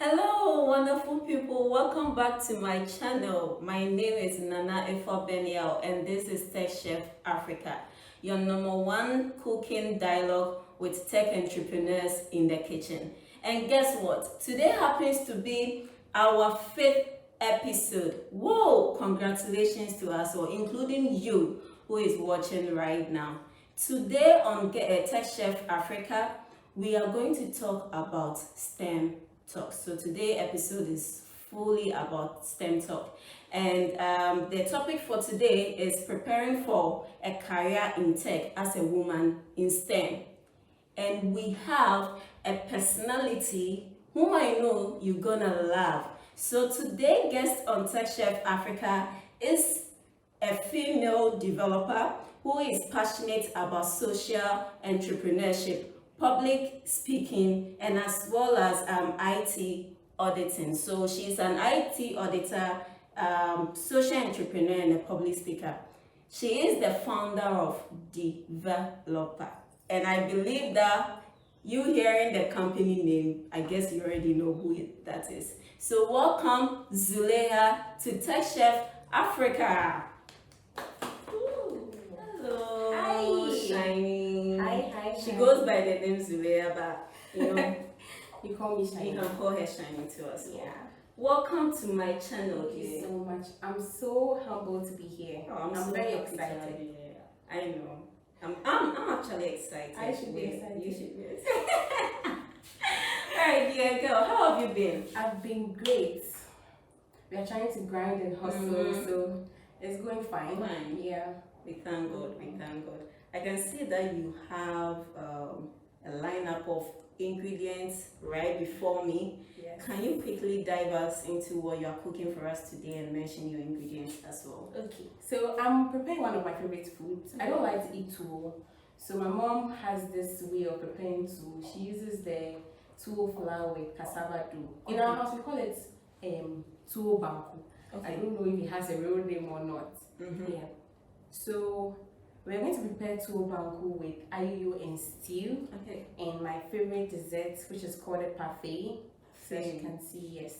Hello, wonderful people. Welcome back to my channel. My name is Nana Efobeniel, and this is Tech Chef Africa, your #1 cooking dialogue with tech entrepreneurs in the kitchen. And guess what? Today happens to be our 5th episode. Whoa! Congratulations to us all, including you who is watching right now. Today on Tech Chef Africa, we are going to talk about STEM talk. So today's episode is fully about STEM talk, and the topic for today is preparing for a career in tech as a woman in STEM. And we have a personality whom I know you're gonna love. So today's guest on Tech Chef Africa is a female developer who is passionate about social entrepreneurship, public speaking, and as well as IT auditing. So she's an IT auditor, social entrepreneur, and a public speaker. She is the founder of DIVALOPER. And I believe that you hearing the company name, I guess you already know who that is. So welcome Zulaiha to Tech Chef Africa. Hello. Hi. Shiny. Hi. She goes by the name Zulaiha, but you know, You call me Shiny. you can call her Shiny to us. Yeah. Welcome to my channel. Thank you so much. I'm so humbled to be here. Oh, I'm so very happy to have excited. you here. I know. I'm actually excited. I should be Yeah, excited. You should be excited. Alright, dear girl, how have you been? I've been great. We are trying to grind and hustle, so it's going fine. Fine. Yeah. We thank God. We thank God. I can see that you have a lineup of ingredients right before me. Yes. Can you quickly dive us into what you are cooking for us today and mention your ingredients as well? Okay. So I'm preparing one of my favorite foods. I don't like to eat tuwo. So my mom has this way of preparing tuwo. She uses the tuwo flour with cassava dough. In our house we call it tuwo banku. I don't know if it has a real name or not. Yeah. So we're going to prepare tuwo banku with ayoyo and stew. Okay. And my favorite dessert, which is called a parfait. So as you can see, yes,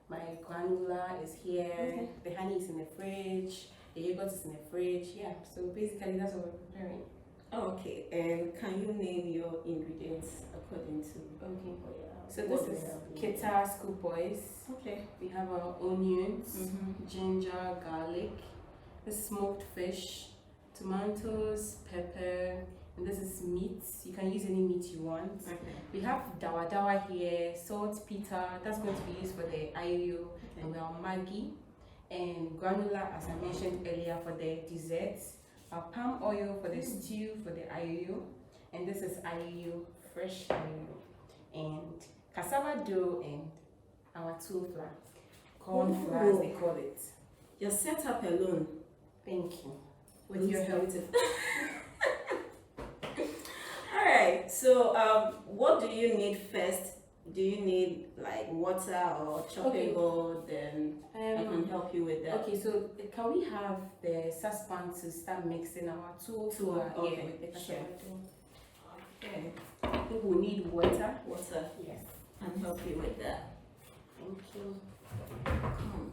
my granola is here. Okay. The honey is in the fridge. The yogurt is in the fridge. Yeah. So basically, that's what we're preparing. Oh, okay. And can you name your ingredients according to? Okay. So what this is we have? keta scoop boys. Okay. We have our onions, Mm-hmm. ginger, garlic, the smoked fish, tomatoes, pepper, and this is meat. You can use any meat you want. Okay. We have dawa here, salt, pita, that's going to be used for the ayoyo, and we have Maggi, and granola, as I mentioned earlier, for the desserts. Our palm oil for the stew, for the ayoyo, and this is ayoyo, fresh ayoyo, and cassava dough, and our tuwo flour, corn flour as they call it. Your setup alone. Thank you. With your help. Alright, so what do you need first? Do you need like water or chopping board? Then I can help you with that. Okay, so can we have the saucepan to start mixing our tuwo flour okay, here with the sure. cassava dough? Okay. I think we need water. Water. Yes. I'll help you with that. Thank you. Come.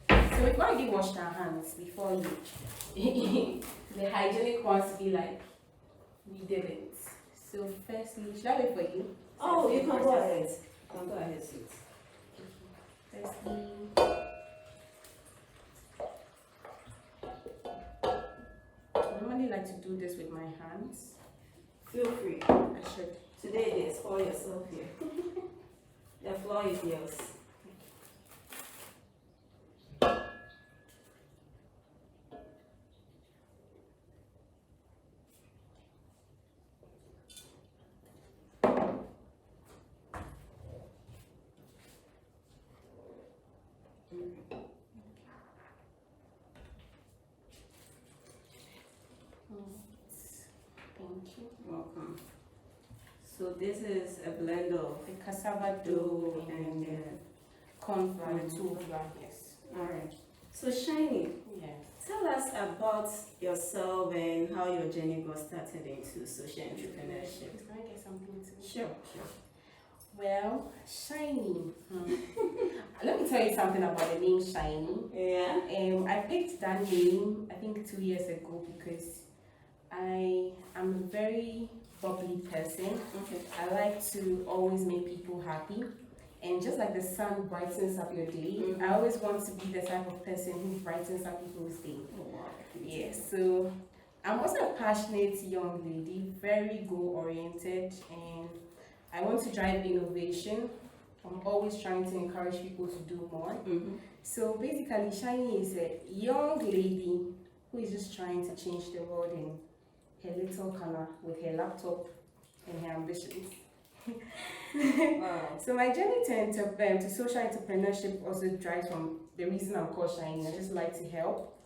So we've already washed our hands before you. The hygienic ones be like, we didn't. So firstly, should I wait for you? Oh, you can go ahead. You can go ahead, sweet. Firstly, I normally like to do this with my hands. Feel free. I should. Today they spoil yourself here. The floor is yours. Thank you. Welcome. So this is a blend of The cassava dough dough and corn flour, the tuwo flour, yes. alright. So Shiny, Yes. tell us about yourself and how your journey got started into social entrepreneurship. Can I get something to Sure. Well, shiny. Let me tell you something about the name shiny. Yeah. I picked that name I think 2 years ago because I am a very bubbly person. Okay. I like to always make people happy. And just like the sun brightens up your day, I always want to be the type of person who brightens up people's day. Oh, wow. Yes, so I'm also a passionate young lady, very goal oriented, and I want to drive innovation. I'm always trying to encourage people to do more. So basically, Shiny is a young lady who is just trying to change the world in her little corner with her laptop and her ambitions. Wow. So my journey to social entrepreneurship also drives from the reason I'm called Shiny. I just like to help.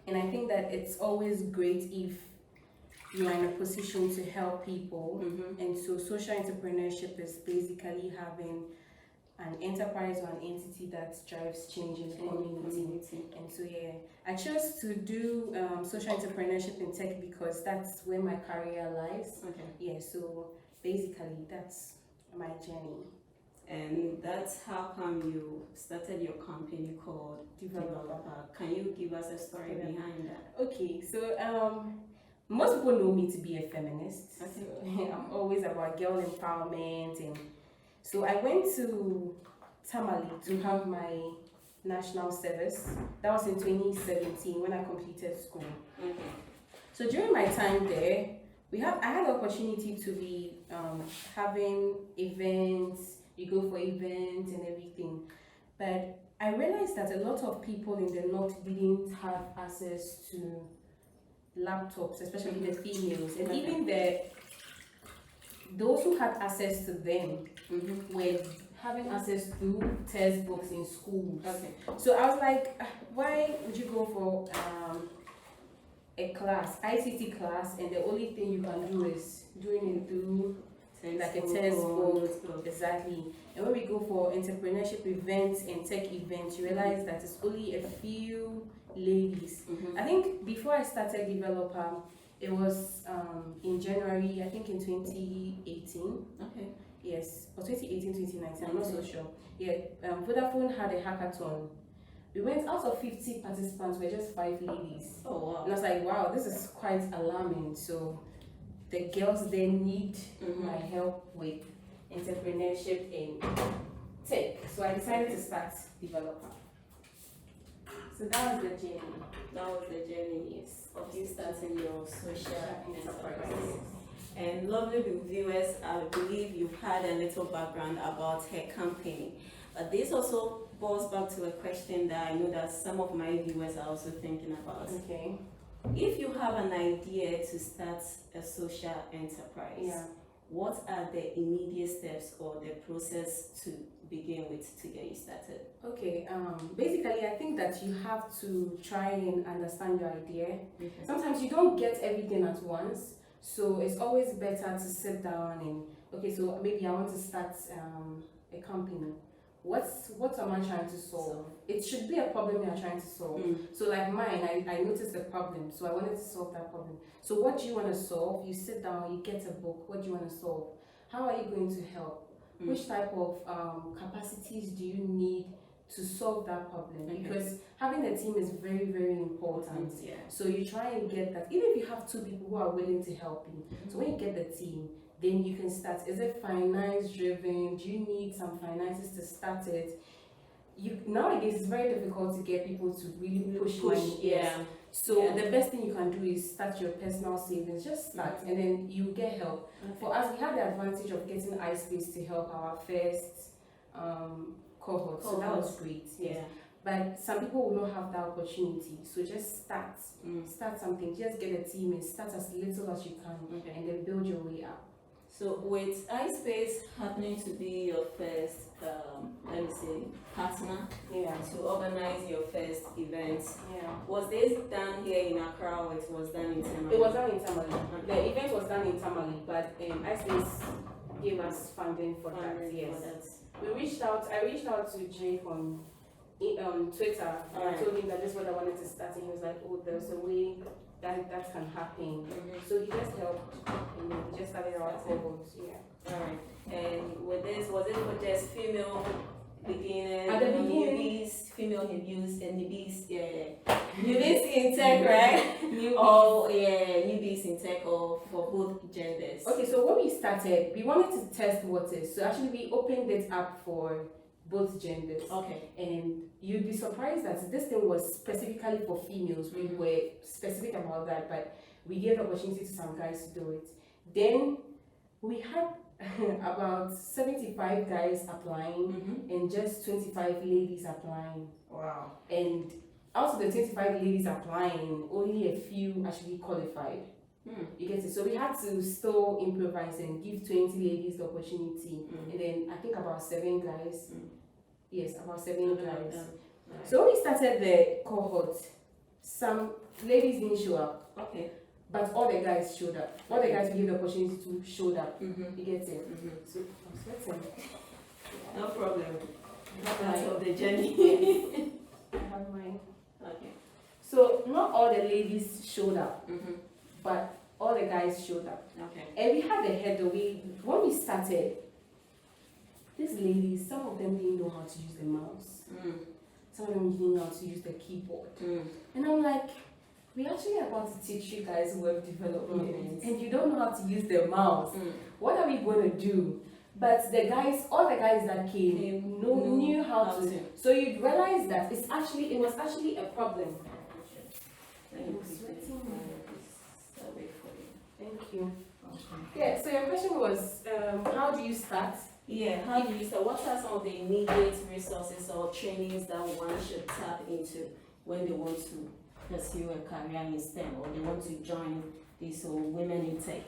And I think that it's always great if you are in a position to help people. And so social entrepreneurship is basically having an enterprise or an entity that drives change in the community. And so yeah, I chose to do social entrepreneurship in tech because that's where my career lies. Okay. Yeah, so basically that's my journey. And that's how come you started your company called DIVALOPER. Can you give us a story behind that? Okay, so most people know me to be a feminist. Okay. So, I'm always about girl empowerment, and so I went to Tamale to have my national service. That was in 2017 when I completed school. Okay. So during my time there, I had the opportunity to be having events. You go for events and everything, but I realized that a lot of people in the north didn't have access to laptops, especially the females, and even those who had access to them were having access to textbooks in schools. Okay. So I was like, why would you go for a class, ICT class, and the only thing you can do is doing it through like a textbook? Exactly. And when we go for entrepreneurship events and tech events, you realize that it's only a few ladies. I think before I started Developer, it was in January, I think in 2018. Okay. Yes, or 2018, 2019, I'm not so sure. Yeah, Vodafone had a hackathon. We went out of 50 participants, we're just 5 ladies. Oh, wow. And I was like, wow, this is quite alarming. So the girls then need my help with entrepreneurship in tech. So I decided to start Developer. So that was the journey. That was the journey, yes, of you starting your social enterprise. And lovely viewers, I believe you've had a little background about her company. But this also boils back to a question that I know that some of my viewers are also thinking about. Okay. If you have an idea to start a social enterprise, what are the immediate steps or the process to begin with to get you started? Okay, basically I think that you have to try and understand your idea. Okay. Sometimes you don't get everything at once, so it's always better to sit down and, okay, so maybe I want to start a company. What am I trying to solve? It should be a problem you're trying to solve. So like mine, I noticed a problem, so I wanted to solve that problem. So what do you want to solve? You sit down, you get a book. What do you want to solve? How are you going to help? Which type of capacities do you need to solve that problem? Because having a team is very, very important. So you try and get that. Even if you have 2 people who are willing to help you. So when you get the team, then you can start. Is it finance driven? Do you need some finances to start it? Nowadays it's very difficult to get people to really push money. So the best thing you can do is start your personal savings. Just start and then you get help. For us, we have the advantage of getting iSpace to help our first cohort. So that was great. But some people will not have that opportunity. So just start. Start something. Just get a team and start as little as you can and then build your way up. So with iSpace happening to be your first, let me say, partner to organize your first event, was this done here in Accra or it was done in Tamale? It was done in Tamale. The event was done in Tamale, but iSpace gave us funding for that. Yes. I reached out to Jay from Twitter, and I Alright. told him that this is what I wanted to start, and he was like, oh, there's a way that can happen. So he just helped, and then we just started our cohorts. Yeah. Alright. And with this, was it for just female beginners, At the beginning, newbies, female newbies, and newbies, newbies in tech, right? Newbies in tech, or for both genders? Okay, so when we started, we wanted to test waters. So actually, we opened it up for both genders. Okay. And you'd be surprised that this thing was specifically for females. We were specific about that, but we gave the opportunity to some guys to do it. Then we had about 75 guys applying and just 25 ladies applying. Wow. And out of the 25 ladies applying, only a few actually qualified. You get it? So we had to still improvise and give 20 ladies the opportunity. And then I think about 7 guys. Yes, about 7 guys. So when we started the cohort, some ladies didn't show up. Okay. But all the guys showed up. All the guys we gave the opportunity to showed up. You get it? So I'm sweating. No problem. Part of the journey. I have mine. Okay. So not all the ladies showed up, but all the guys showed up. Okay. And we had a head away. When we started, these ladies, some of them didn't know how to use the mouse. Some of them didn't know how to use the keyboard. And I'm like, we actually about to teach you guys web development, and you don't know how to use the mouse. What are we going to do? But the guys, all the guys that came, knew how to. So you'd realize that it was actually a problem. I'm sweating. Thank you. Yeah, so your question was, how do you start? Yeah, how do you start? What are some of the immediate resources or trainings that one should tap into when they want to pursue a career in STEM, or they want to join this women in tech?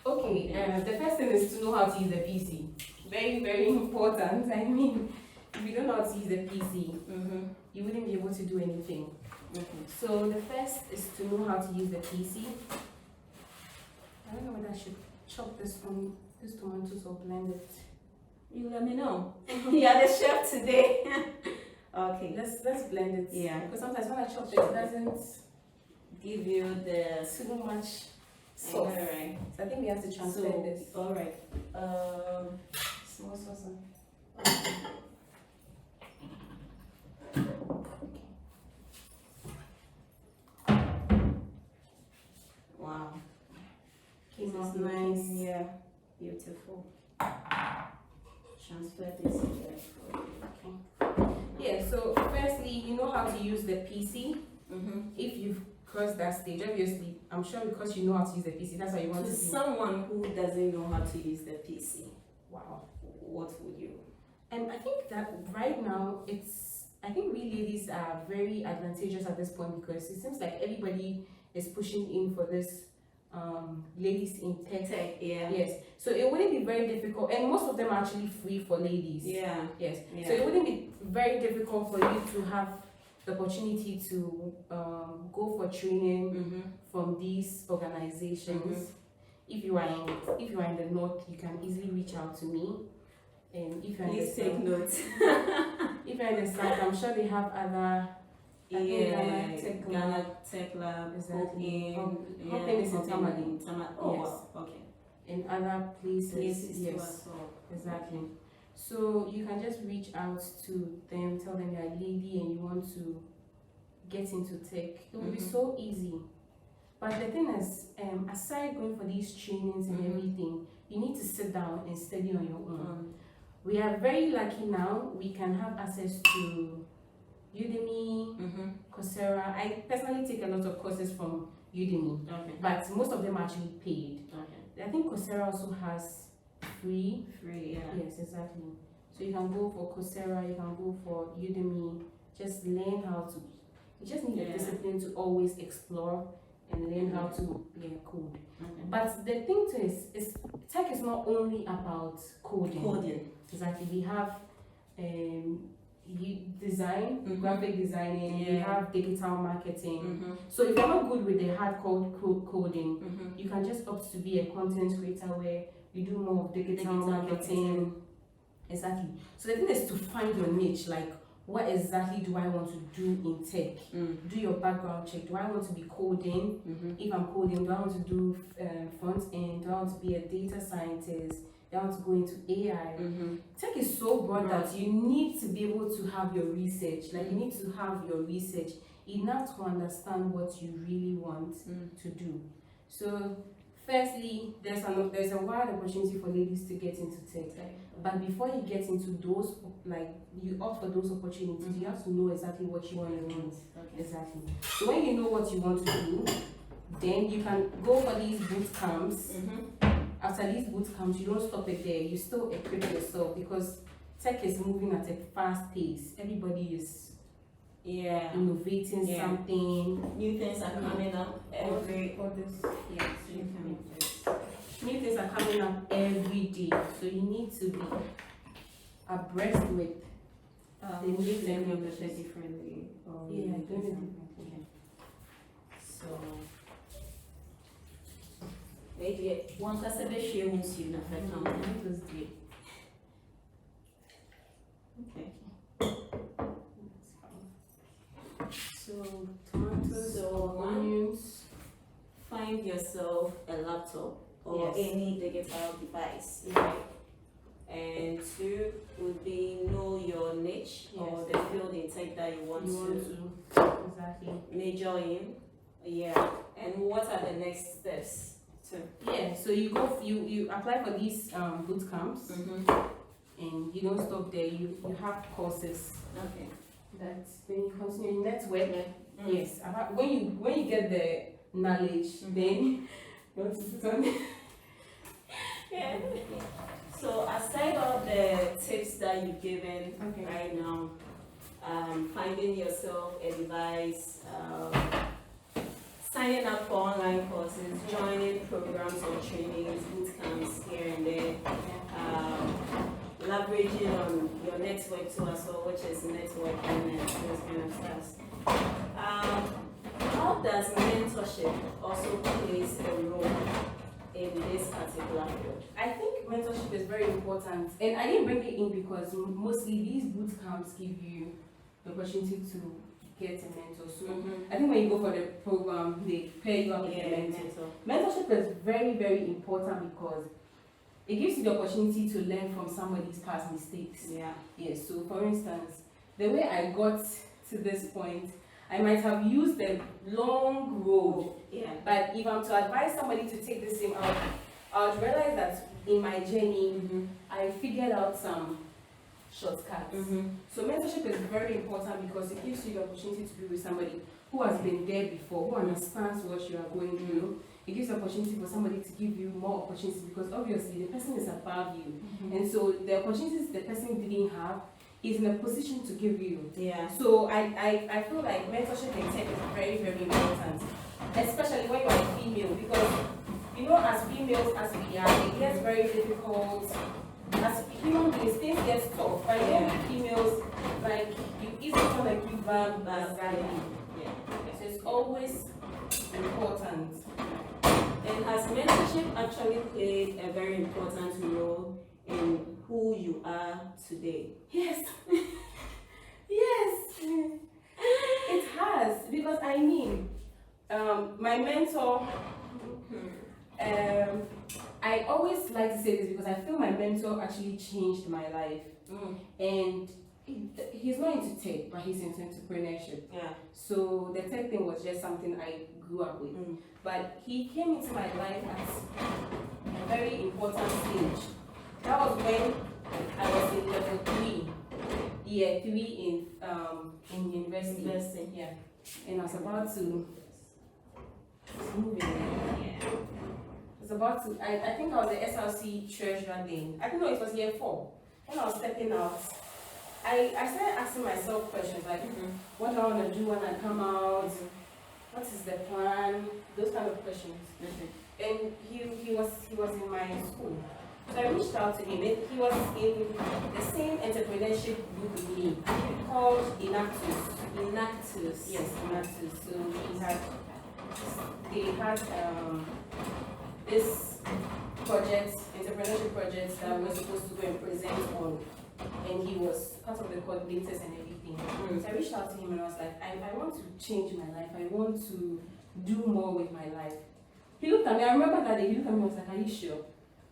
Okay, the first thing is to know how to use the PC. Very, very important. I mean, if you don't know how to use the PC, you wouldn't be able to do anything. So the first is to know how to use the PC. I don't know whether I should chop this tomatoes or blend it. You let me know. You're the chef today. Okay. Let's blend it. Yeah. Because sometimes when I chop it, it doesn't give you the too much sauce. Alright. So I think we have to transfer this. Alright. Small sauce. Wow. Came This out is nice. Yeah. Beautiful. Transfer this here. Okay. Yeah, so firstly, you know how to use the PC. If you've crossed that stage, obviously, I'm sure because you know how to use the PC, that's why you want to see. Someone who doesn't know how to use the PC, wow, what would you? And I think that right now, I think we ladies are very advantageous at this point, because it seems like everybody is pushing in for this ladies in tech. Yeah. Yes. So it wouldn't be very difficult, and most of them are actually free for ladies. Yeah. Yes. Yeah. So it wouldn't be very difficult for you to have the opportunity to go for training from these organizations. If you are in the north, you can easily reach out to me. And if you're Please take notes. If you're in the south, I'm sure they have other. Ghana Tech Lab, Exactly. Hopin is in Tamale. Oh, Yes. wow. Okay. In other places. Yes. Yes. Exactly. So you can just reach out to them, tell them you're a lady and you want to get into tech. It will be so easy. But the thing is, aside going for these trainings and everything, you need to sit down and study on your own. We are very lucky now. We can have access to Udemy, Coursera. I personally take a lot of courses from Udemy, but most of them are actually paid. I think Coursera also has free. Yeah. Yes, exactly. So you can go for Coursera, you can go for Udemy. Just learn how to. You just need the discipline to always explore and learn how to code. But the thing too is tech is not only about coding. Exactly. We have design, graphic designing, we have digital marketing. So if you're not good with the hard coding, you can just opt to be a content creator where you do more of digital marketing. Exactly. So the thing is to find your niche, like what exactly do I want to do in tech? Do your background check. Do I want to be coding? If I'm coding, do I want to do front end? Do I want to be a data scientist? Do I want to go into AI? Tech is so broad that you need to be able to have your research. Like you need to have your research enough to understand what you really want to do. So firstly, there's a wide opportunity for ladies to get into tech. But before you get into those, like you opt for those opportunities, you have to know exactly what you want to do. Exactly. So when you know what you want to do, then you can go for these boot camps. After these boot camps, you don't stop it there. You still equip yourself because tech is moving at a fast pace. Everybody is innovating something. New things are coming up every. New things are coming up every day, so you need to be abreast with the new thing differently. Doing it differently. So maybe one person share with you Okay. So tomatoes or onions. Find yourself a laptop or any digital device, right? And 2 would be know your niche or the field in tech that you want to major in. And what are the next steps? So you apply for these boot camps, and you don't stop there. You have courses. Then you continue network. Yes, about when you get the knowledge, then you want to sit on it. So aside of the tips that you've given right now, finding yourself a device, signing up for online courses, joining programs or trainings, boot camps here and there, leveraging on your network too as well, which is networking and those kind of stuff. How does mentorship also plays a role in this particular field? I think mentorship is very important, and I didn't bring it in because mostly these boot camps give you the opportunity to get a mentor. So I think when you go for the program, they pair you up with a mentor. Mentorship is very, very important because it gives you the opportunity to learn from somebody's past mistakes. So for instance, the way I got to this point, I might have used the long road, but if I'm to advise somebody to take the same out, I would realize that in my journey, I figured out some shortcuts. So mentorship is very important because it gives you the opportunity to be with somebody who has been there before, who understands what you are going through. It gives the opportunity for somebody to give you more opportunities because obviously the person is above you. And so the opportunities the person didn't have is in a position to give you. So I feel like mentorship in tech is very, very important, especially when you're a female, because you know, as females as we are, it gets very difficult. As human beings, things get tough. But females, like you easily want to give back. So it's always important. And has mentorship actually played a very important role in who you are today? Yes. It has, because I mean, my mentor, I always like to say this because I feel my mentor actually changed my life. And he's not into tech, but he's into entrepreneurship. So the tech thing was just something I grew up with. But he came into my life at a very important stage. That was when I was in level 3, year 3 in university. And I was about to move in. I was about to, I think I was the SLC treasurer then. I don't know, it was year 4. When I was stepping out, I started asking myself questions like, what do I want to do when I come out? What is the plan? Those kind of questions. And he was in my school. So I reached out to him, and he was in the same entrepreneurship group with me called Inactus. Yes, Inactus. So they had this project, entrepreneurship projects that we were supposed to go and present on, and he was part of the coordinators and everything. anything. So I reached out to him and I was like, I want to change my life. I want to do more with my life. He looked at me. I remember that day. He looked at me and was like, "Are you sure?"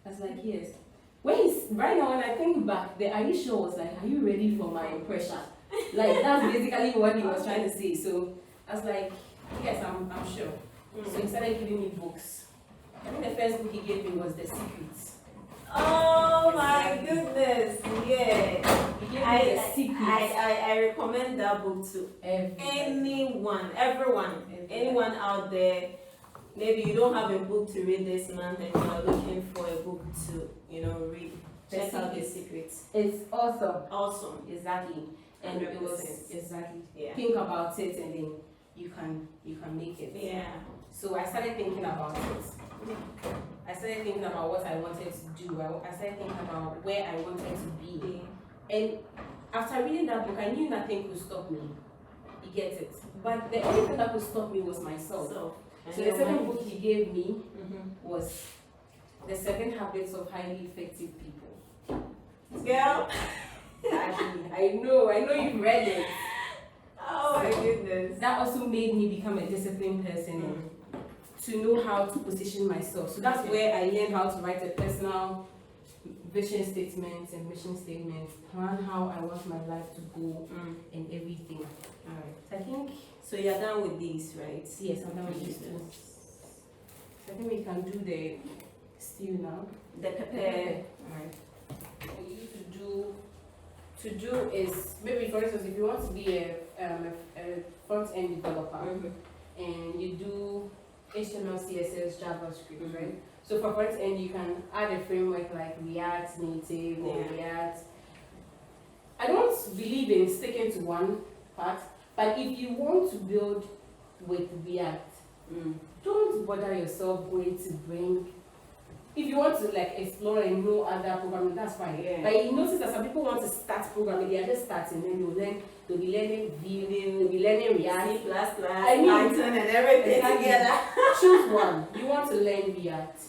I was like, "Yes." Right now when I think back, the "are you sure" was like, "Are you ready for my pressure?" Like that's basically what he was trying to say. So I was like, "Yes, I'm sure." So he started giving me books. I think the first book he gave me was The Secrets. Oh my goodness, yeah. He gave me The Secrets. I recommend that book to anyone out there. Maybe you don't have a book to read this month and you are looking for a book to, read. Check out The Secrets. It's awesome. Awesome. Exactly. And 100%. it was exactly. Yeah. Think about it and then you can make it. Yeah. So I started thinking about it. I started thinking about what I wanted to do. I started thinking about where I wanted to be. And after reading that book, I knew nothing could stop me. You get it? But the only thing that could stop me was myself. So the second book he gave me was The 7 Habits of Highly Effective People. Girl. Actually, I know you've read it. Oh my goodness. That also made me become a disciplined person to know how to position myself. So that's where I learned how to write a personal vision statement and mission statement, plan how I want my life to go and everything. Alright. So I think you're done with these, right? yes, I'm done with these two. So I think we can do the stew now. The pepper. Alright. For you to do is maybe for instance if you want to be a front-end developer and you do HTML, CSS, JavaScript, right? So for front end, you can add a framework like React Native or React. I don't believe in sticking to one part, but if you want to build with React, don't bother yourself going to bring. If you want to like explore and know other programming, that's fine. Yeah. But you notice that some people want to start programming, they are just starting, then they'll be learning Vue, they'll be learning React, C++, Python, and everything together. Choose one. You want to learn React,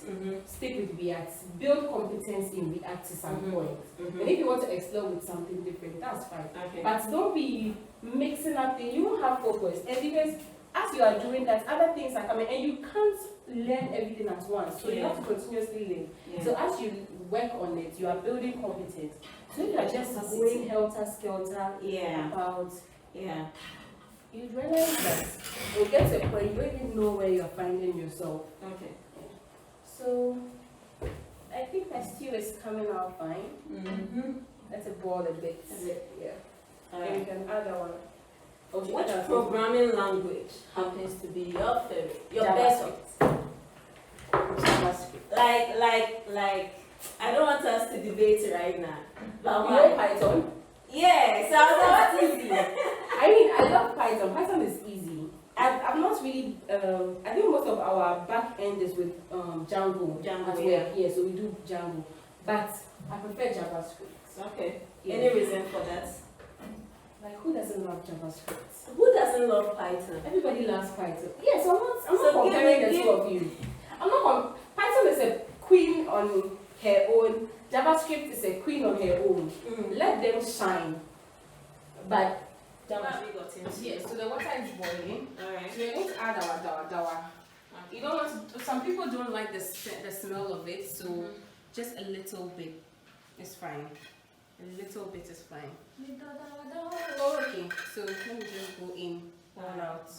stick with React, build competence in React to some point. And if you want to explore with something different, that's fine. Okay. But don't be mixing up things. You won't have focus. And because as you are doing that, other things are coming, and you can't learn everything at once. So you have to continuously learn. Yeah. So as you work on it, you are building competence. So if you are just going helter-skelter about, you realize that you get to a point you don't even know where you're finding yourself. Okay. So I think my stew is coming out fine. Let's boil a bit. Yeah. And you can add that one. Which programming language happens to be your favorite? Your best one? Like, I don't want us to debate right now. But you know Python? Yes, that's easy. I mean, I love Python. Python is easy. I'm not really. I think most of our back end is with Django. Yeah, so we do Django. But I prefer JavaScript. Okay. Yeah. Any reason for that? Like, who doesn't love JavaScript? Who doesn't love Python? Everybody loves Python. Yeah, so I'm not comparing the two of you. Python is a queen on her own. JavaScript is a queen on her own. Let them shine. But JavaScript got into yes, so the water is boiling. Alright. So we're going to add our dawa. You don't want to, some people don't like the smell of it, so just a little bit is fine. A little bit is fine. Okay, so let me just go in, all out.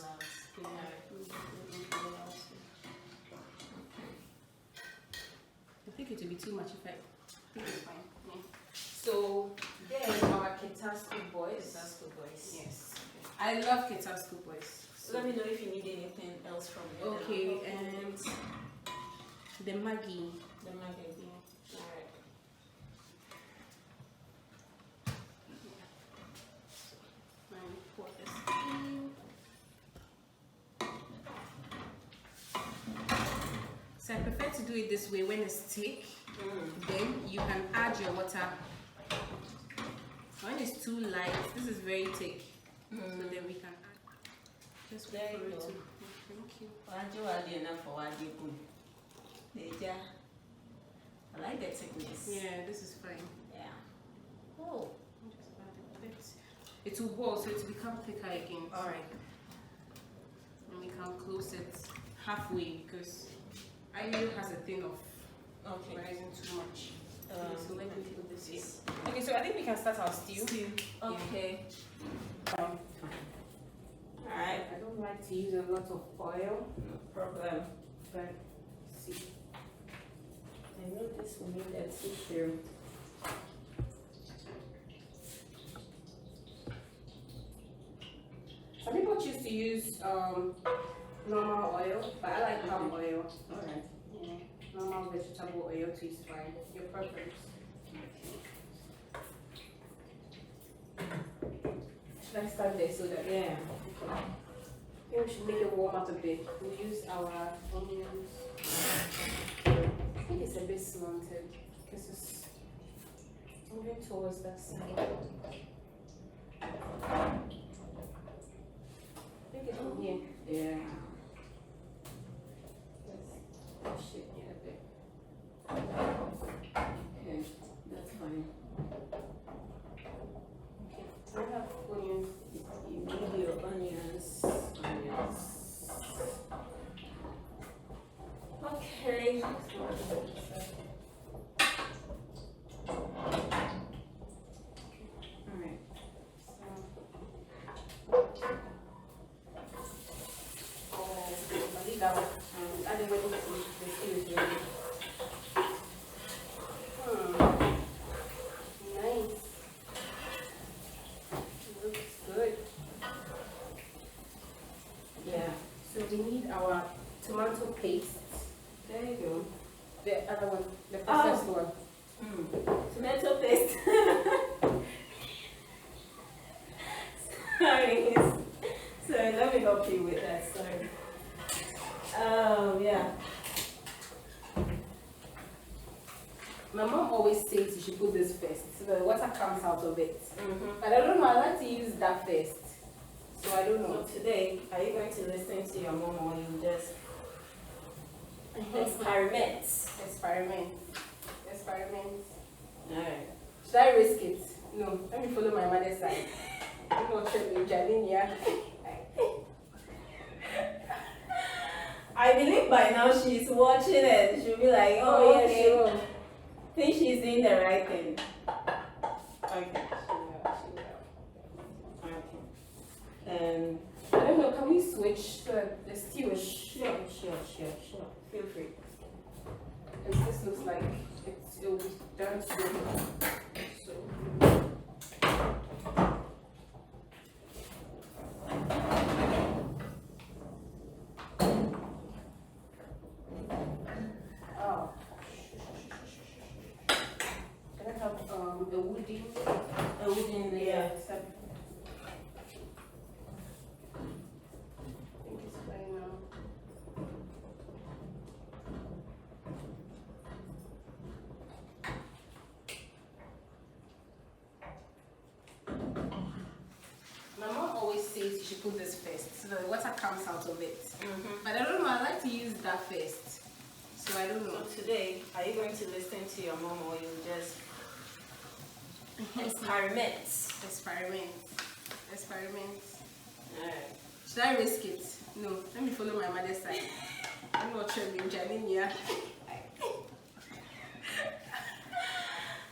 I think it will be too much if I think it's fine. Yeah. So there's our Keta scoop boys. Yes. I love Keta scoop boys. So let me know if you need anything else from me. Okay, and the Maggi. The Maggi. Yeah. Alright. So I prefer to do it this way. When it's thick, then you can add your water. When it's too light, this is very thick. So then we can add. Just there you go. Thank you. I like the thickness. Yeah, this is fine. Yeah. Oh. Just add a bit. it will boil, so it will become thicker again. All right. And we can close it halfway because ayo has a thing of rising too much. So let me put this here. Okay, so I think we can start our stew. Okay. Yeah. Alright. I don't like to use a lot of oil. No problem. But see. I know this will need a tissue. Some people choose to use normal oil, but I like palm oil. Alright. Yeah. Normal vegetable oil too is fine. Your preference. Should I start there so that Yeah. maybe we should make it warm up a bit. We'll use our onions. I think it's a bit slanted because it's moving towards that side. I think it's from here. Yeah. Let's push it here a bit. Okay. That's fine. Okay. I have onions. You need your onions. Okay. Alright. Leave that one. I didn't wait until the stew is ready. Nice. Looks good. Yeah. So we need our tomato paste. There you go. The other one, the processed one. Tomato paste. Sorry. Sorry, let me help you with that. Sorry. Yeah. My mom always says you should put this first, so the water comes out of it. Mm-hmm. But I don't know, I like to use that first. So I don't know. So today, are you going to listen to your mom or you just experiment? Experiment. Alright. Should I risk it? No, let me follow my mother's side. I'm not sure if Janinia. I believe by now she's watching it. She'll be like, oh, yeah, okay. she will. Think she's doing the right thing. Okay. Okay. And I don't know, can we switch the stew? sure. Feel free. Because this looks like it will be done soon. So. Oh. Can I have a wooden Yeah. I think it's fine now. My mom always says you should put this first so the water comes out of it. But I don't know, I like to use that first. So I don't know. So today, are you going to listen to your mom or you just experiment? Experiment. Alright. Should I risk it? No, let me follow my mother's side. I'm not sure if Janinia.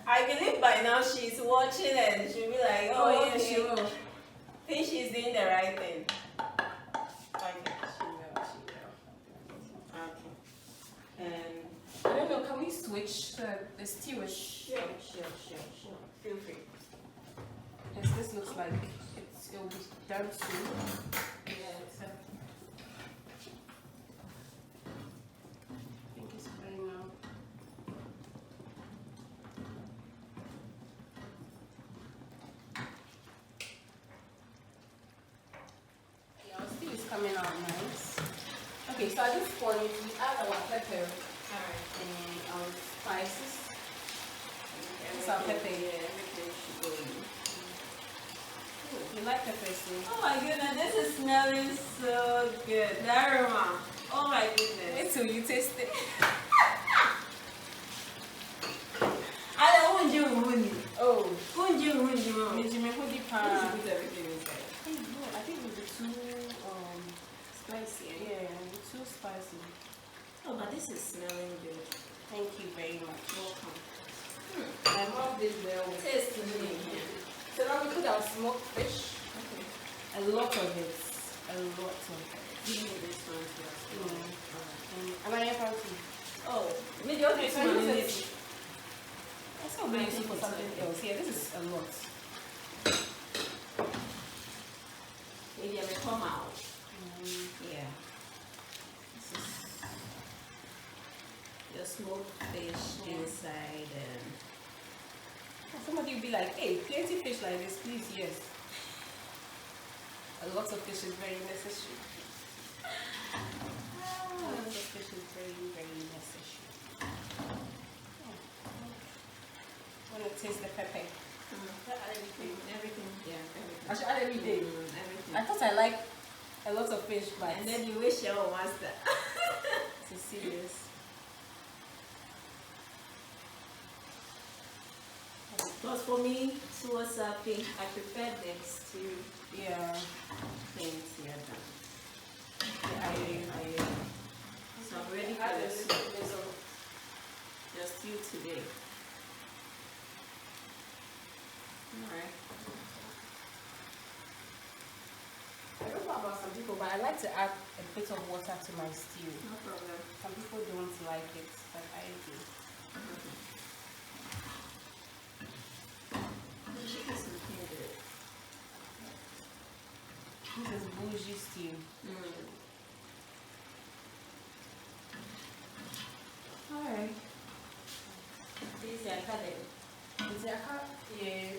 I believe by now she's watching it. She'll be like, oh, yeah, okay. she will. Think she's doing the right thing. Okay. Okay. And I don't know, can we switch the stew? sure. Feel free. Because this looks like it will be done soon. Yeah. I think it's fine now. Yeah, our stew is coming out nice. Okay, so at this point, we add our pepper Alright. and our spices. This is our Everything- pepper. Yeah, everything should go in. You like peppers too? Oh my goodness, this is smelling so good. Daruma. Oh my goodness. Wait till you taste it. I don't want you. Oh, Who do you? Mijime Hudi Pa. Put everything. Yeah, too spicy. Oh, but this is smelling good. Thank you very much. Welcome. My mom did well. Taste me. So now we put our smoked fish. Okay. A lot of it. A lot of it. Give me this one too. And I have to. Oh, maybe you okay, So one use in it. it. Let's go bring it for something else. Yeah, this is a lot. Maybe I will come out. Yeah. This is your smoked fish inside and Somebody will be like, hey, plenty fish like this, please, yes. A lot of fish is very necessary. A lot of fish is very, very necessary. I want to taste the pepper. everything. Yeah, everything. I should add every day. Everything. I thought I like a lot of fish, but And then you wish your master. to see this. But for me, towards pink, I prefer this to Yeah. things here done. Yeah, I So I'm ready for add a this. little bit of Just you today. Alright. I don't know about some people, but I like to add a bit of water to my stew. No problem. Some people don't like it, but I do. The chicken's looking good. This is bougie stew. Alright. This is academy. Yeah,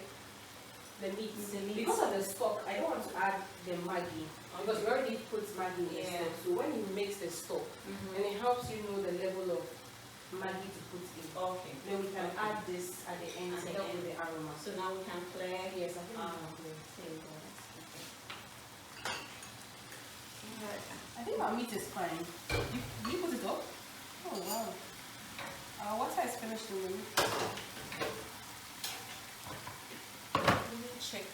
the meat. Because of the stock, I don't want to add the Maggi. Because we already put Maggi in the stock. So when you mix the stock, and it helps you know the level of Maggi to put in. Okay. Then we can add this at the end to help with the aroma. So now we can clear. Yes, I think we can play. I think our meat is fine. Did you put it up? Oh wow. Our water is finished in the meat. Let me check.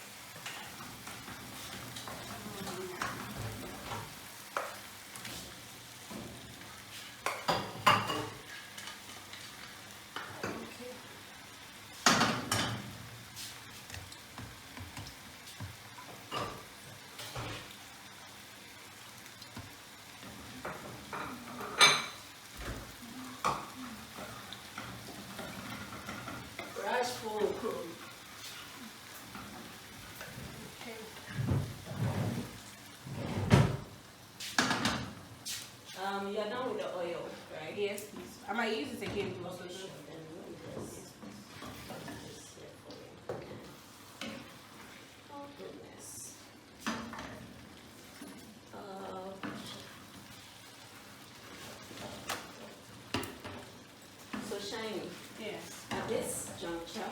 Brush full. You're done with the oil, right? Yes, please. I might use it again to also Okay, show. sure. Then let me just put this here for you. Oh goodness. So Shiny, Yes. at this juncture,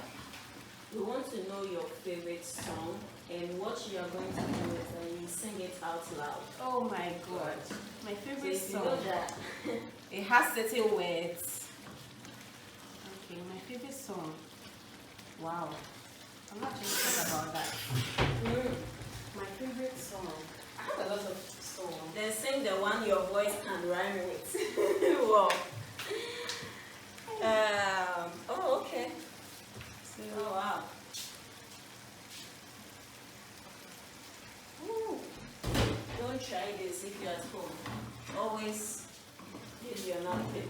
we want to know your favorite song, and what you are going to do is that you sing it out loud. Oh my god. My So favorite if you know song. that, It has certain words. Okay, my favorite song. Wow. I'm not going to talk about that. My favorite song. I have a lot of songs. then sing the one your voice can rhyme with. Wow. Oh, okay. So, Oh, wow. Ooh. Don't try this if you're at home. Always use your napkin.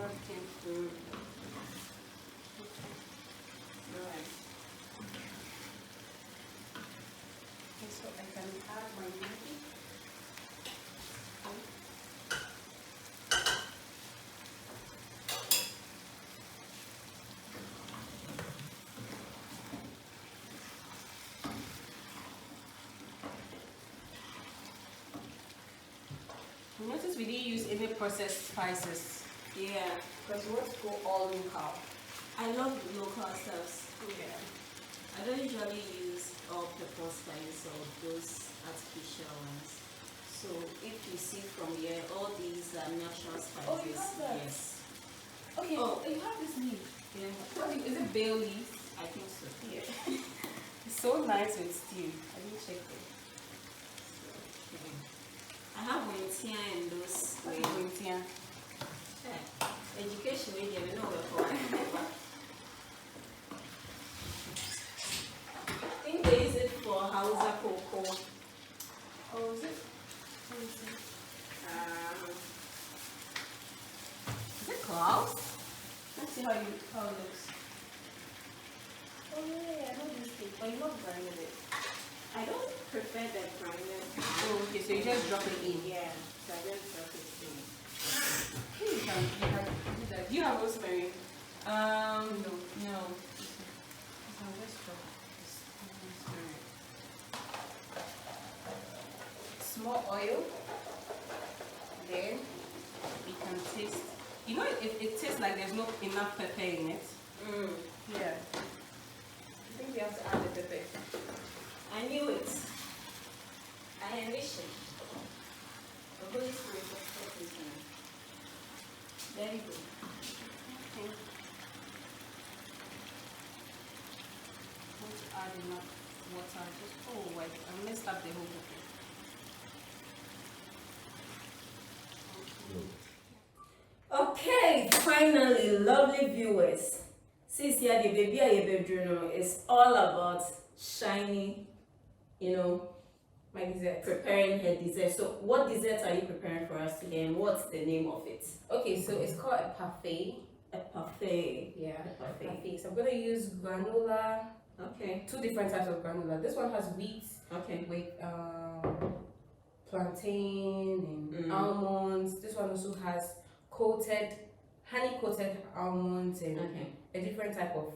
Alright. okay, so I can add my Maggi. You notice we didn't use any processed spices Yeah. because we want to go all local. I love local stuffs. Yeah. I don't usually use all pepper spices or those artificial ones. So if you see from here, all these are natural spices. Oh, you have that? Yes. Okay, Oh. you have this leaf. Yeah. Is it bay leaf? I think so. Yeah. It's so nice with stew. I didn't check it. Okay. I have wintia and those. Wintia. Education media, we know what I think they use it for Hausa cocoa. Oh, is it? Let me see. Is it clouds? Let's see how it looks. Oh yeah, I know this thing. But you not grinding it. I don't prefer the grinder. Oh, okay, so you just drop it in. Yeah, so I just drop it in. You can do that. Do you have rosemary? No. So I'll just drop this rosemary. Small oil. Then we can taste. You know, it tastes like there's not enough pepper in it. Yeah. I think we have to add the pepper. I knew it. I envisioned. The Holy Spirit was talking to me. Very good. Okay. I want to add enough water. Oh wait, I messed up the whole pepper. Okay, finally, lovely viewers. Since here the baby is all about shiny, My dessert. preparing her dessert. So what dessert are you preparing for us today and what's the name of it? Okay, so it's called a parfait. A parfait. Yeah, A parfait. parfait. So I'm gonna use granola. Okay. 2 different types of granola. This one has wheat Okay. with plantain and almonds. This one also has honey coated almonds and Okay. a different type of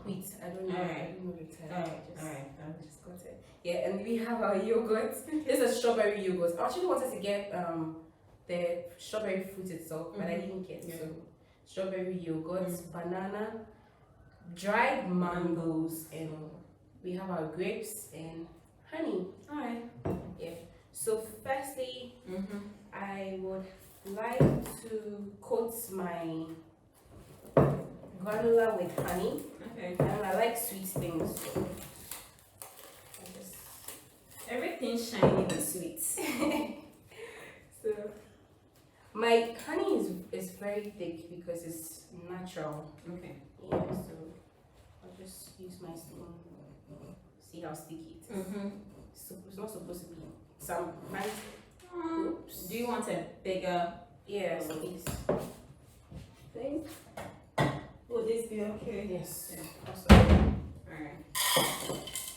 wheat. I don't know. Alright. I don't know the type. Alright. I just got it. Yeah, and we have our yogurt. This is strawberry yogurt. I actually wanted to get the strawberry fruit itself, but I didn't get it. Yeah. So strawberry yogurt, banana, dried mangoes, and we have our grapes and honey. Alright. Yeah. So firstly, I would like to coat my granola with honey. Okay. And I like sweet things. So I just Everything shiny and sweet. so my honey is very thick because it's natural. Okay. Yeah, so I'll just use my spoon. See how sticky it is. So it's not supposed to be some nice. Do you want a bigger Yes, please. thing? Will this be okay? Yes. Yeah. Awesome. Alright.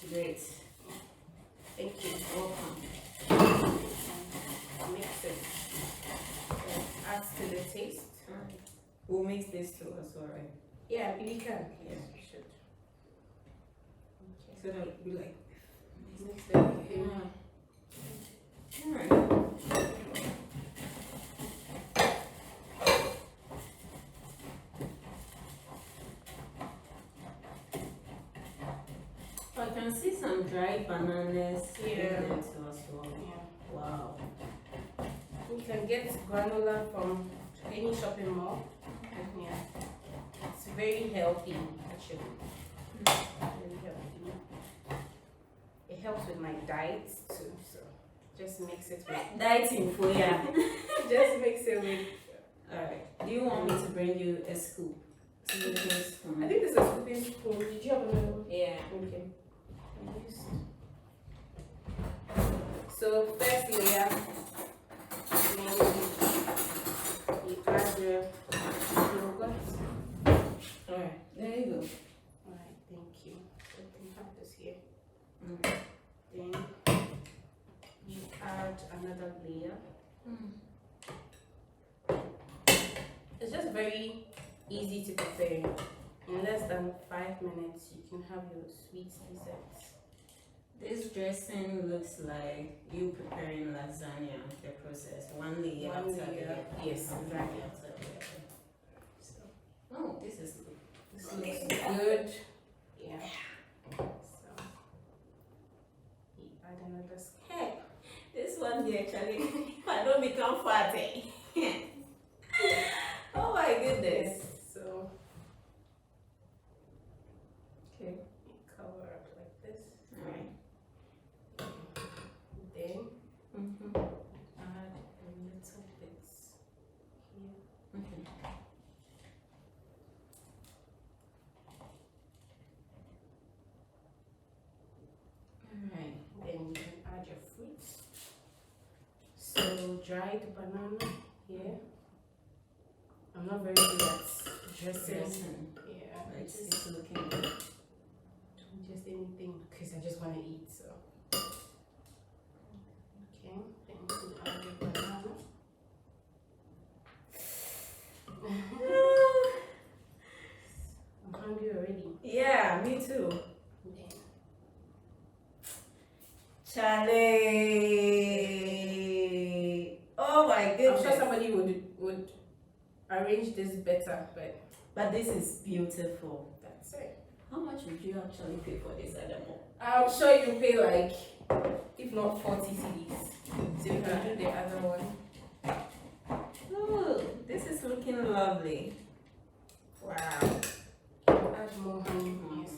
Great. Thank you. Welcome. Mix it. Add to the taste. Alright. We'll mix this too as well, right? Yeah, we can. Yes, we should. Okay. So that would be like. Mix everything. Alright. I can see some dried bananas in Yeah. them too as well. Yeah. Wow. You can get granola from any shopping mall. Yeah. It's very healthy, actually. Very healthy. It helps with my diet too, so just mix it with. Dieting for ya. Just mix it with. Alright. Do you want me to bring you a scoop? I think this is a scooping spoon. Did you have another one? Yeah. Okay. So first layer, we add the yogurt. Alright. There you go. Alright, thank you. So we have this here. Mm. Then you add another layer. It's just very easy to prepare. In less than 5 minutes, you can have your sweet desserts. This dressing looks like you preparing lasagna, the process. One layer One after the layer. other. Yes, One exactly. layer after the other. So Oh, this is this looks good. Yeah. So you add another scoop. Hey, this one here actually, I don't become fatty. Oh my goodness. So Okay. you cover up like this. Alright. Then dried banana here. I'm not very good at dressing. Yeah, But it's looking good. just anything because I just want to eat. So okay, then we add the banana. I'm hungry already. Yeah, me too. Then Charlie. Oh my I'm goodness. sure somebody would arrange this better, But this is beautiful. that's it. How much would you actually pay for this animal? I'm sure you pay like, if not 40 CDs. So you can do the other one. Oh, this is looking lovely. Wow. Add more honey, yes.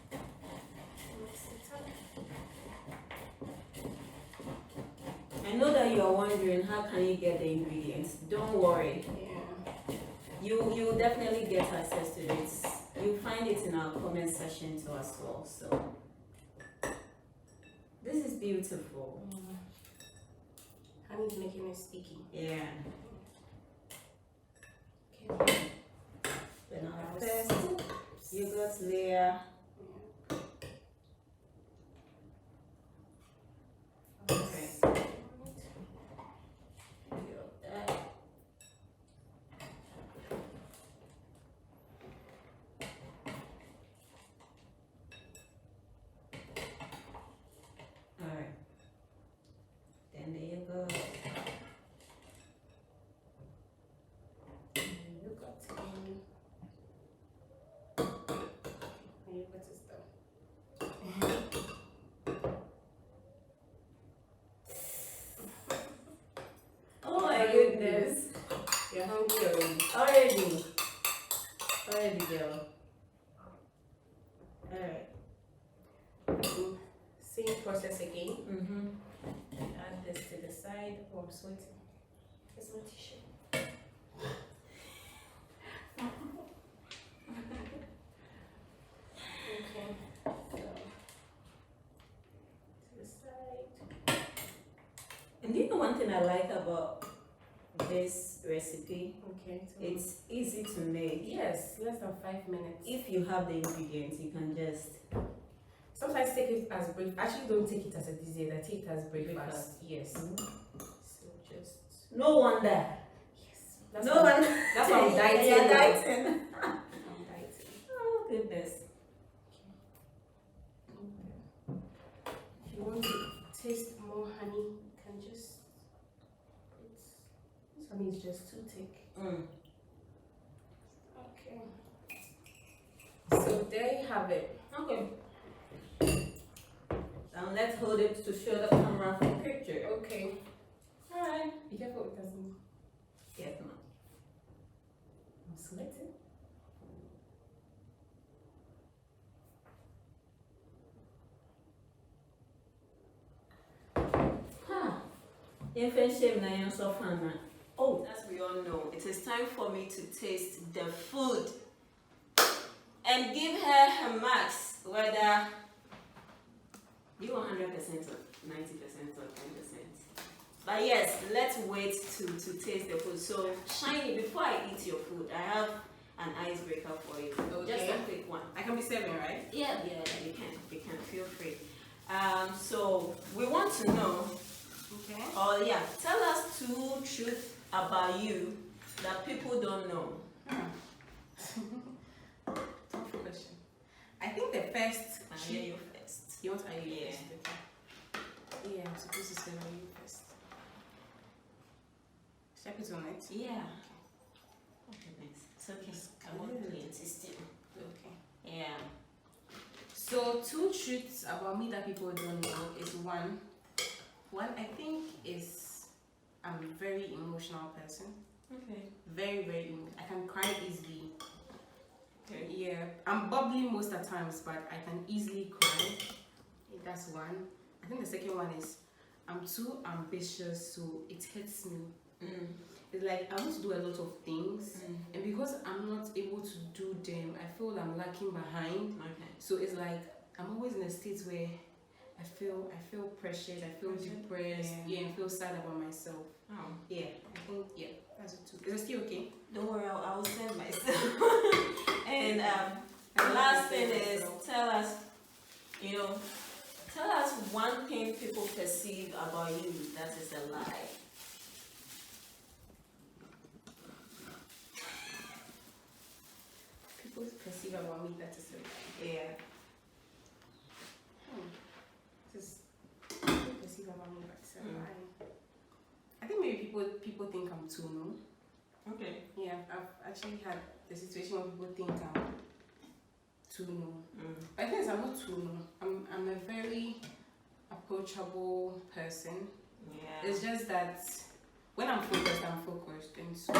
Mix it up. I know that you are wondering how can you get the ingredients. Don't worry. Yeah. You will definitely get access to this. You'll find it in our comment section too as well. So this is beautiful. Honey's making it sticky. Yeah. Okay. Then our first yogurt layer. Okay. That. Alright. Then the yogurt. Yogurt in. My yogurt is done. Oh my goodness. You're hungry already. Already girl. Alright. Same process again. Mm-hmm. Add this to the side. Oh, I'm sweating. Here's my tissue. Okay. So, to the side. And do you know one thing I like about this recipe? Okay. So It's easy to make. yes, less than 5 minutes. If you have the ingredients, you can just Sometimes take it as breakfast. Actually, don't take it as a dessert. I take it as breakfast. Yes. So just no wonder. yes. That's No why, wonder. that's why I'm dieting. You're now. dieting. I'm dieting. Oh goodness. If you want to taste more honey, you can just put. This honey is just too thick. Okay. So there you have it. Okay. Now let's hold it to show the camera for picture. Okay. Alright. Be careful it doesn't. Yes, ma'am. I'm sweating. Oh, as we all know, it is time for me to taste the food and give her her marks, whether you 100% or 90% or 10%. But yes, let's wait to taste the food. So, Shiny, before I eat your food, I have an icebreaker for you. Okay. Just a quick one. I can be 7, right? Yeah, you can, feel free. So we want to know, Okay. tell us 2 truths about you that people don't know. Tough question. I think the first. I hear you first. You want I you Yeah. first? Okay. Yeah, I'm supposed to say you first. Should I put on it? Yeah. Okay, thanks. It's okay. I won't be insisting. Okay. Yeah. So 2 truths about me that people don't know is one I think is I'm a very emotional person. Okay. Very, very I can cry easily. Okay. Yeah. I'm bubbly most of the times, but I can easily cry. That's one. I think the second one is I'm too ambitious, so it hurts me. It's like I want to do a lot of things, and because I'm not able to do them, I feel I'm lacking behind. Okay. So it's like I'm always in a state where I feel pressured, I feel depressed, and feel sad about myself. Oh. Yeah, I think that's it too. Is it still okay? Don't worry, I will send myself. And the last thing is tell us one thing people perceive about you that is a lie. People perceive about me that is a lie. Yeah. People perceive about me that is a lie. I think maybe people think I'm too no. Okay. Yeah, I've actually had the situation where people think I'm too no. But I think I'm not too no. I'm a very approachable person. Yeah. It's just that when I'm focused, and so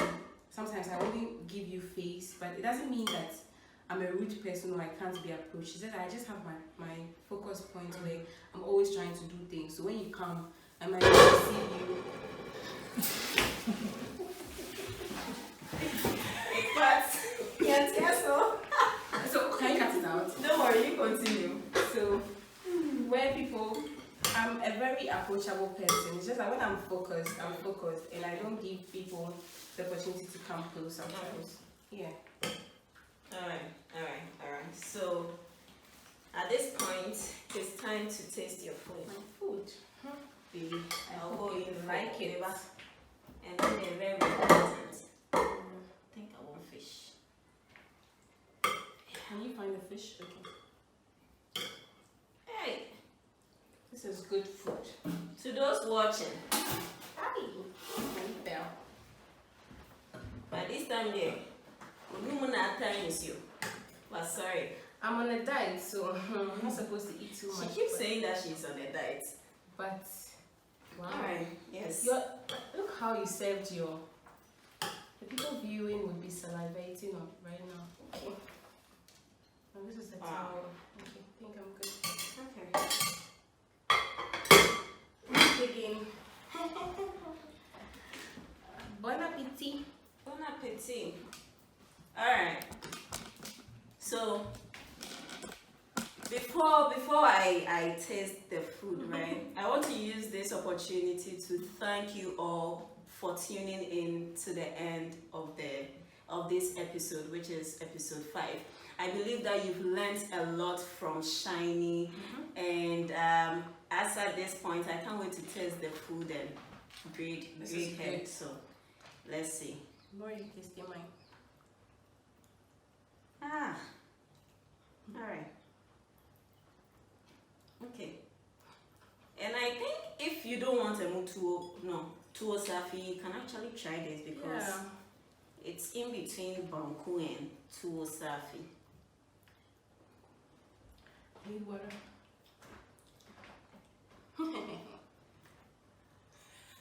sometimes I only give you face, but it doesn't mean that I'm a rude person or I can't be approached. It's just that I just have my focus point where I'm always trying to do things. So when you come, I might receive you. But yes, So can you cut it out? Don't worry, you continue. So where people, I'm a very approachable person. It's just that when I'm focused, and I don't give people the opportunity to come close sometimes. Yeah. Alright. So at this point, it's time to taste your food. My food. Baby, I hope you like it. And then they're very important. I think I want fish. Can you find the fish? Okay. Hey, This is good food. to those watching, Hi. Bell. by this time there, we not time is you. But sorry, I'm on a diet, so I'm not supposed to eat too much. she keeps saying that she's on a diet. But wow. Alright, yes. Look how you served your. The people viewing would be salivating on right now. Okay. Oh, this is the towel. Okay, I think I'm good. Okay. Again. Bon appetit. Bon appetit. Alright. So before I taste the food, right? I want to use this opportunity to thank you all for tuning in to the end of this episode, which is episode 5. I believe that you've learned a lot from Shiny, and as at this point, I can't wait to taste the food and grade head. So let's see. More you tasting mine. All right. Okay. And I think if you don't want a tuo safi, you can actually try this because it's in between banku and tuo safi. Need water.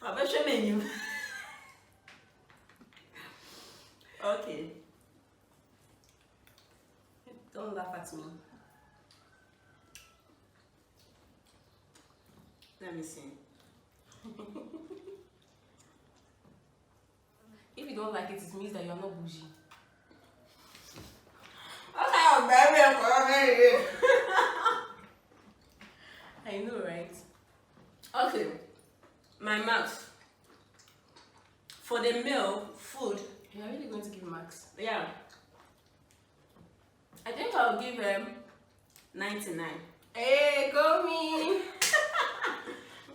I bet you menu. Okay. Don't laugh at me. Let me see. If you don't like it, it means that you're not bougie. Okay, I'm very I know, right? Okay. My marks. For the meal, food. You're really going to give marks? Yeah. I think I'll give them 99. Hey, go me!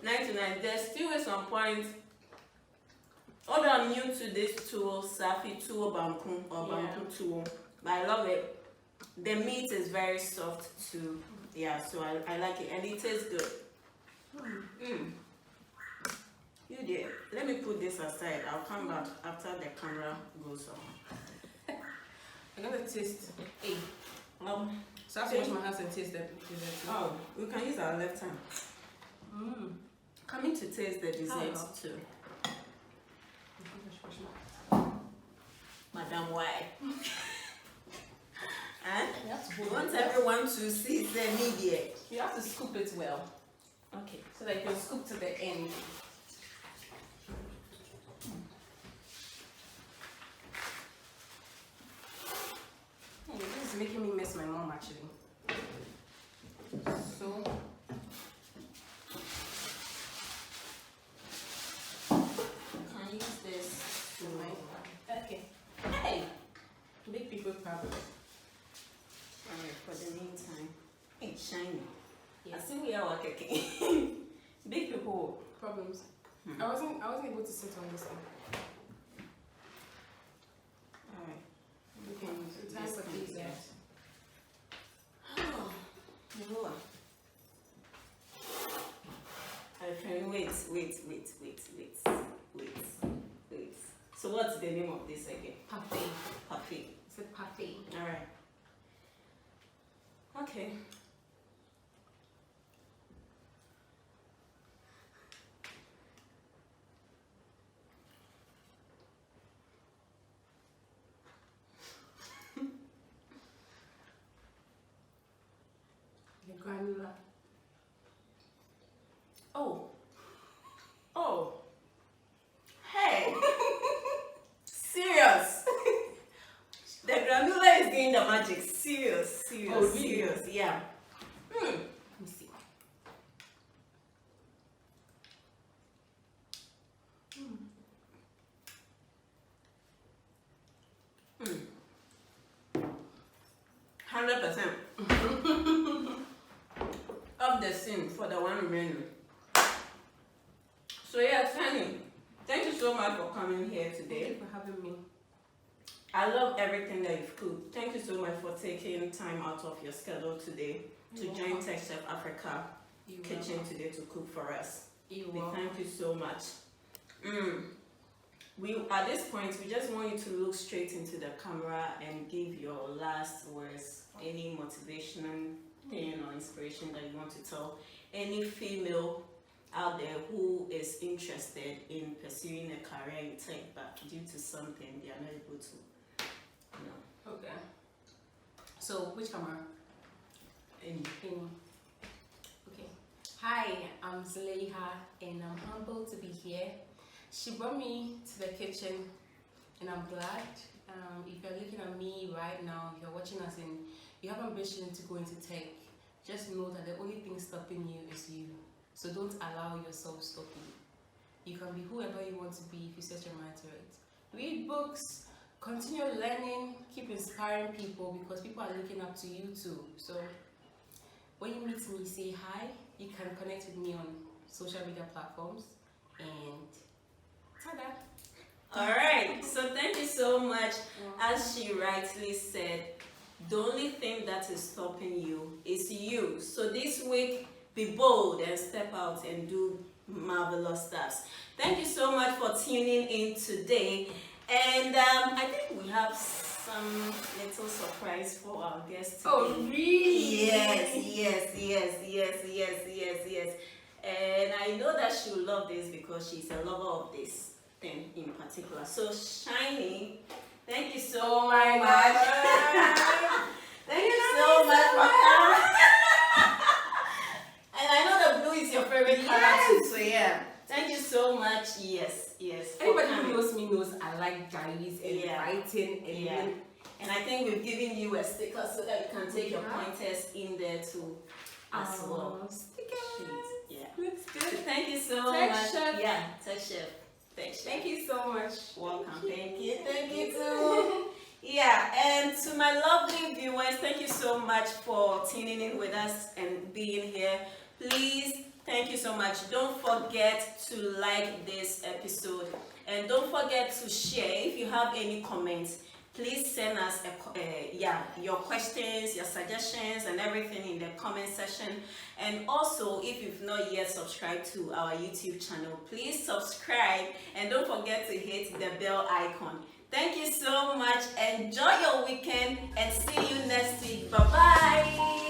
99. There's still some points. Although I'm new to this tool, Safi tool, Banku or Banku tool, but I love it. The meat is very soft too. Yeah, so I like it and it tastes good. You did. Let me put this aside. I'll come back after the camera goes on. I'm gonna taste. Hey. So I have to wash my hands and taste that. Oh, we can use our left hand. Coming to taste the dessert too. Madam, why? And you want everyone to see the media. You have to scoop it well. Okay. So that you can scoop to the end. Hey, this is making me miss my mom actually. So Can use this to okay. hey. Big people problem. Alright, for the meantime. Hey, shiny. Yes. I see we are working. Big people. Problems. Hmm. I wasn't able to sit on this thing. Alright. Okay. So time for these guys. No. Wait. So what's the name of this again? Parfait. Parfait. It's a parfait. Alright. Okay. The granular. Oh. Hey. Serious. The granola is doing the magic. Serious. Oh, really? Serious. Yeah. Let me see. Hmm. 100% of the scene for the one remaining. So yeah, Fanny, thank you so much for coming here Thank today. you for having me. I love everything that you've cooked. Thank you so much for taking time out of your schedule today to You're join welcome. Tech Chef Africa You're kitchen welcome. today to cook for us. You're We welcome. thank you so much. We at this point we just want you to look straight into the camera and give your last words, any motivational thing or inspiration that you want to tell any female out there who is interested in pursuing a career in tech, but due to something they are not able to, you know. Okay. So which camera? In Okay. Hi, I'm Zulaiha and I'm humbled to be here. She brought me to the kitchen and I'm glad. If you're looking at me right now, if you're watching us and you have ambition to go into tech, just know that the only thing stopping you is you. So don't allow yourself stop you. You can be whoever you want to be if you set your mind to it. Read books, continue learning, keep inspiring people because people are looking up to you too. So when you meet me, say hi. You can connect with me on social media platforms and ta-da! Alright, so thank you so much. As she rightly said, the only thing that is stopping you is you. So this week, be bold and step out and do marvelous stuff. Thank you so much for tuning in today. And I think we have some little surprise for our guest today. Oh, really? Yes. And I know that she will love this because she's a lover of this thing in particular. So Shiny, thank you so much. Thank you so much for coming. And I know the blue is your favorite color too. So yeah, thank you so much. Yes. Anybody who knows me knows I like diaries and writing and yeah. And I think we've given you a sticker so that you can take your pointers in there too as well. Stickers. Yeah. Looks So good. thank you so Tech much. Chef. Yeah, Tech Chef. Tech Chef. Thank you so much. Welcome. Thank you too. Yeah, and to my lovely viewers, thank you so much for tuning in with us and being here. Please, thank you so much. Don't forget to like this episode and don't forget to share. If you have any comments, please send us your questions, your suggestions and everything in the comment section. And also, if you've not yet subscribed to our YouTube channel, please subscribe and don't forget to hit the bell icon. Thank you so much. Enjoy your weekend and see you next week. Bye bye.